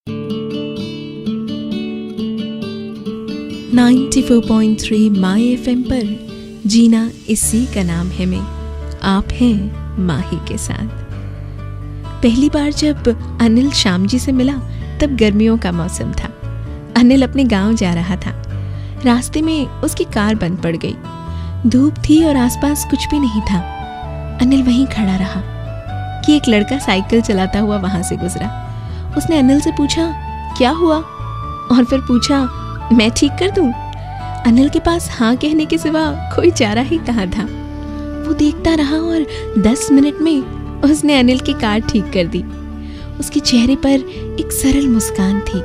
94.3 माई FM पर जीना इसी का नाम है मैं, आप हैं माही के साथ। पहली बार जब अनिल श्याम जी से मिला तब गर्मियों का मौसम था। अनिल अपने गांव जा रहा था। रास्ते में उसकी कार बंद पड़ गई। धूप थी और आसपास कुछ भी नहीं था। अनिल वहीं खड़ा रहा कि एक लड़का साइकिल चलाता हुआ वहां से गुजरा। उसने अनिल से पूछा, क्या हुआ? और फिर पूछा, मैं ठीक कर दूं? अनिल के पास हाँ कहने के सिवा कोई चारा ही कहाँ था। वो देखता रहा और 10 मिनट में उसने अनिल की कार ठीक कर दी। उसके चेहरे पर एक सरल मुस्कान थी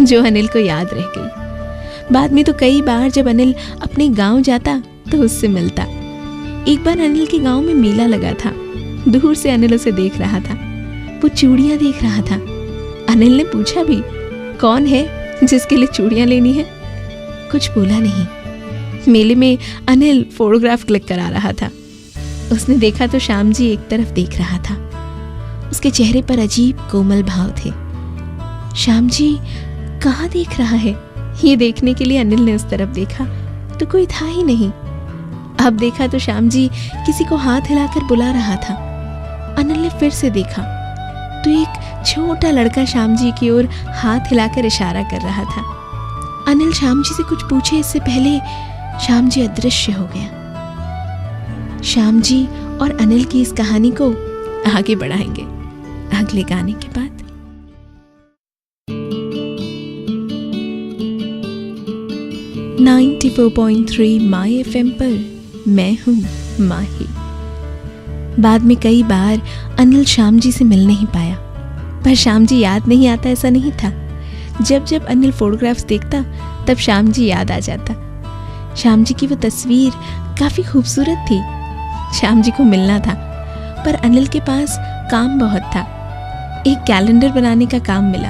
जो अनिल को याद रह गई। बाद में तो कई बार जब अनिल अपने गांव जाता तो उससे मिलता। एक बार अनिल के गांव में मेला लगा था। दूर से अनिल उसे देख रहा था। वो चूड़ियां देख रहा था। अनिल ने पूछा भी, कौन है जिसके लिए चूड़ियां लेनी है? कुछ बोला नहीं। मेले में अनिल फोटोग्राफ क्लिक करा रहा था। उसने देखा तो श्याम जी एक तरफ देख रहा था। उसके चेहरे पर अजीब कोमल भाव थे। श्याम जी कहाँ देख रहा है? ये देखने के लिए अनिल ने उस तरफ देखा तो कोई था ही नहीं। अब देखा तो श्याम जी किसी को हाथ हिलाकर बुला रहा था। अनिल ने फिर से देखा तो एक छोटा लड़का श्याम जी की ओर हाथ हिलाकर इशारा कर रहा था। अनिल श्याम जी से कुछ पूछे इससे पहले श्याम जी अदृश्य हो गया। श्याम जी और अनिल की इस कहानी को आगे बढ़ाएंगे अगले गाने के बाद। नाइन्टी 94.3 माई एफएम पर मैं हूँ माही। बाद में कई बार अनिल श्याम जी से मिल नहीं पाया, पर श्याम जी याद नहीं आता ऐसा नहीं था। जब जब अनिल फोटोग्राफ्स देखता तब श्याम जी याद आ जाता। श्याम जी की वो तस्वीर काफ़ी खूबसूरत थी। श्याम जी को मिलना था, पर अनिल के पास काम बहुत था। एक कैलेंडर बनाने का काम मिला।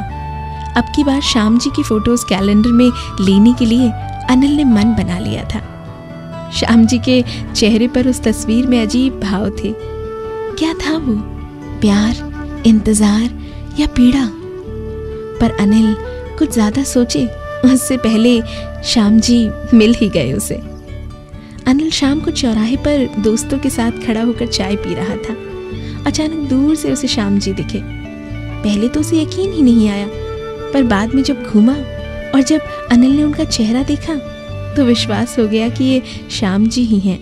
अब की बार श्याम जी की फोटोज कैलेंडर में लेने के लिए अनिल ने मन बना लिया था। श्याम जी के चेहरे पर उस तस्वीर में अजीब भाव थे। क्या था वो? प्यार, इंतजार या पीड़ा? पर अनिल कुछ ज्यादा सोचे उससे पहले श्याम जी मिल ही गए उसे। अनिल शाम को चौराहे पर दोस्तों के साथ खड़ा होकर चाय पी रहा था। अचानक दूर से उसे श्याम जी दिखे। पहले तो उसे यकीन ही नहीं आया, पर बाद में जब घूमा और जब अनिल ने उनका चेहरा देखा तो विश्वास हो गया कि ये श्याम जी ही हैं।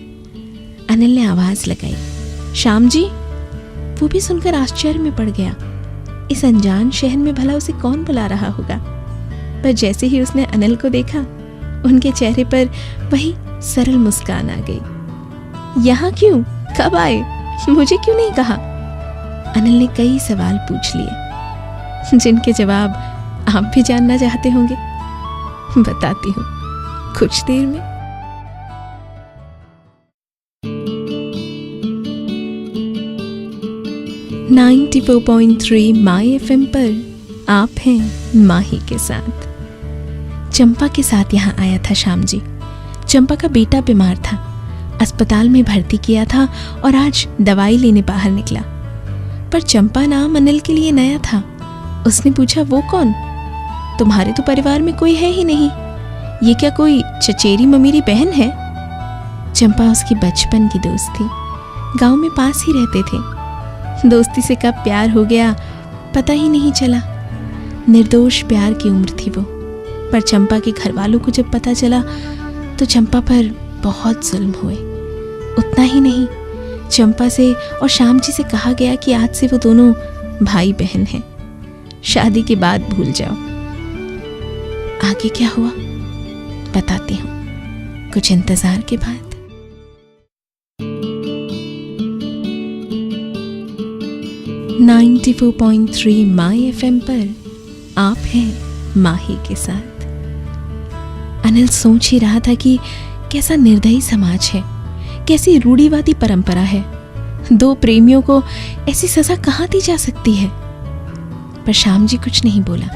अनिल ने आवाज लगाई, श्याम जी। वो भी सुनकर आश्चर्य में पड़ गया। इस अनजान शहर में भला उसे कौन बुला रहा होगा? पर जैसे ही उसने अनिल को देखा, उनके चेहरे पर वही सरल मुस्कान आ गई। यहाँ क्यों? कब आए? मुझे क्यों नहीं कहा? अनिल ने कई सवाल पूछ लिए जिनके जवाब आप भी जानना चाहते होंगे। बताती हूँ कुछ देर में। नाइन्टी 94.3 माई एफएम पर आप हैं माही के साथ। चंपा के साथ यहाँ आया था श्याम जी। चंपा का बेटा बीमार था, अस्पताल में भर्ती किया था और आज दवाई लेने बाहर निकला। पर चंपा नाम अनिल के लिए नया था। उसने पूछा, वो कौन? तुम्हारे तो परिवार में कोई है ही नहीं। ये क्या कोई चचेरी ममेरी बहन है? चंपा उसकी बचपन की दोस्त थी। गांव में पास ही रहते थे। दोस्ती से कब प्यार हो गया पता ही नहीं चला। निर्दोष प्यार की उम्र थी वो। पर चंपा के घर वालों को जब पता चला तो चंपा पर बहुत जुल्म हुए। उतना ही नहीं, चंपा से और श्याम जी से कहा गया कि आज से वो दोनों भाई बहन हैं। शादी के बाद भूल जाओ। आगे क्या हुआ बताती हूँ कुछ इंतजार के बाद। नाइन्टी 94.3 माई एफएम पर आप हैं माही के साथ। अनिल सोच ही रहा था कि कैसा निर्दयी समाज है, कैसी रूढ़िवादी परंपरा है। दो प्रेमियों को ऐसी सजा कहाँ दी जा सकती है? पर श्याम जी कुछ नहीं बोला।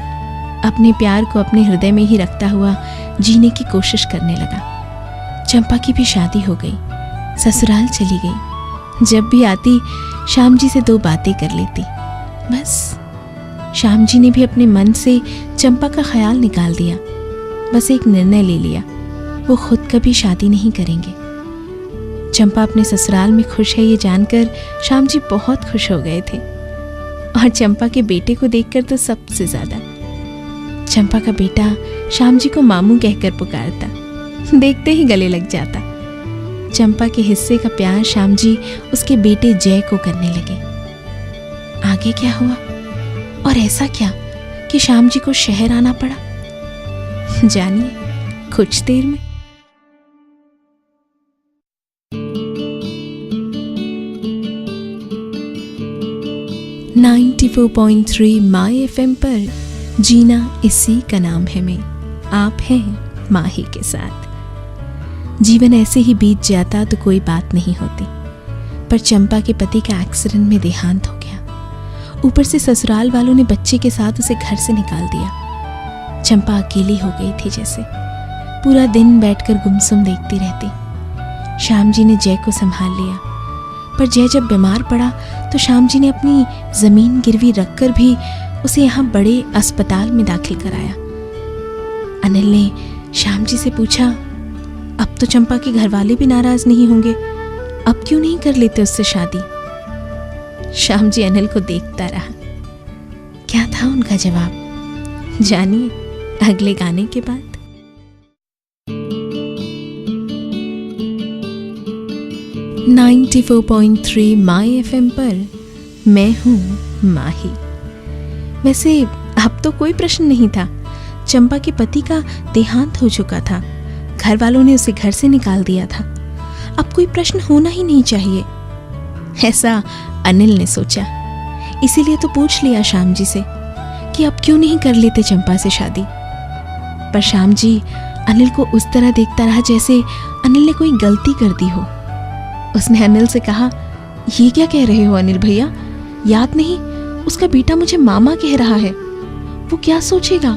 अपने प्यार को अपने हृदय में ही रखता हुआ जीने की कोशिश करने लगा। चंपा की भी शादी हो गई, ससुराल चली गई। जब भी आती श्याम जी से दो बातें कर लेती, बस श्याम जी ने भी अपने मन से चंपा का ख्याल निकाल दिया। बस एक निर्णय ले लिया, वो खुद कभी शादी नहीं करेंगे। चंपा अपने ससुराल में खुश है ये जानकर श्याम जी बहुत खुश हो गए थे, और चंपा के बेटे को देखकर तो सबसे ज्यादा। चंपा का बेटा श्याम जी को मामू कहकर पुकारता, देखते ही गले लग जाता। चंपा के हिस्से का प्यार श्याम जी उसके बेटे जय को करने लगे। आगे क्या हुआ और ऐसा क्या कि श्याम जी को शहर आना पड़ा, जानिए कुछ देर में। .3 माई FM पर जीना इसी का नाम है में आप हैं माही के साथ। जीवन ऐसे ही बीत जाता तो कोई बात नहीं होती, पर चंपा के पति का एक्सीडेंट में देहांत हो गया। ऊपर से ससुराल वालों ने बच्चे के साथ उसे घर से निकाल दिया। चंपा अकेली हो गई थी जैसे, पूरा दिन बैठकर गुमसुम देखती रहती। श्याम जी ने जय को संभाल लिया, पर जय जब बीमार पड़ा तो श्याम जी ने अपनी जमीन गिरवी रखकर भी उसे यहाँ बड़े अस्पताल में दाखिल कराया। अनिल ने श्याम जी से पूछा, अब तो चंपा के घर वाले भी नाराज नहीं होंगे, अब क्यों नहीं कर लेते उससे शादी? श्याम जी अनिल को देखता रहा। क्या था उनका जवाब, जानिए अगले गाने के बाद। .3 माई FM पर मैं हूँ माही। वैसे अब तो कोई प्रश्न नहीं था, चंपा के पति का देहांत हो चुका था, घर वालों ने उसे घर से निकाल दिया था, अब कोई प्रश्न होना ही नहीं चाहिए, ऐसा अनिल ने सोचा। इसीलिए तो पूछ लिया श्याम जी से कि अब क्यों नहीं कर लेते चंपा से शादी। पर श्याम जी अनिल को उस तरह देखता रहा जैसे अनिल ने कोई गलती कर दी हो। उसने अनिल से कहा, ये क्या कह रहे हो अनिल भैया, याद नहीं उसका बेटा मुझे मामा कह रहा है, वो क्या सोचेगा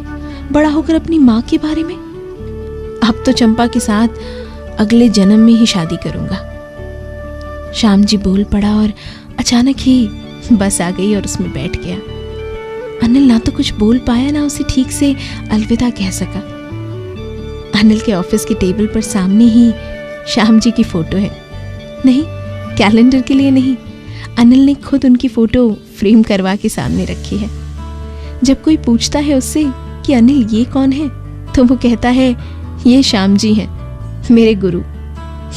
बड़ा होकर अपनी माँ के बारे में। अब तो चंपा के साथ अगले जन्म में ही शादी करूंगा। श्याम जी बोल पड़ा और अचानक ही बस आ गई और उसमें बैठ गया। अनिल ना तो कुछ बोल पाया, ना उसे ठीक से अलविदा कह सका। अनिल के ऑफिस के टेबल पर सामने ही श्याम जी की फोटो है। नहीं, कैलेंडर के लिए नहीं, अनिल ने खुद उनकी फोटो फ्रेम करवा के सामने रखी है। जब कोई पूछता है उससे कि अनिल ये कौन है, तो वो कहता है ये श्याम जी हैं, मेरे गुरु,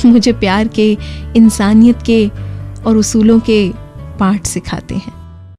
मुझे प्यार के, इंसानियत के और उसूलों के पाठ सिखाते हैं।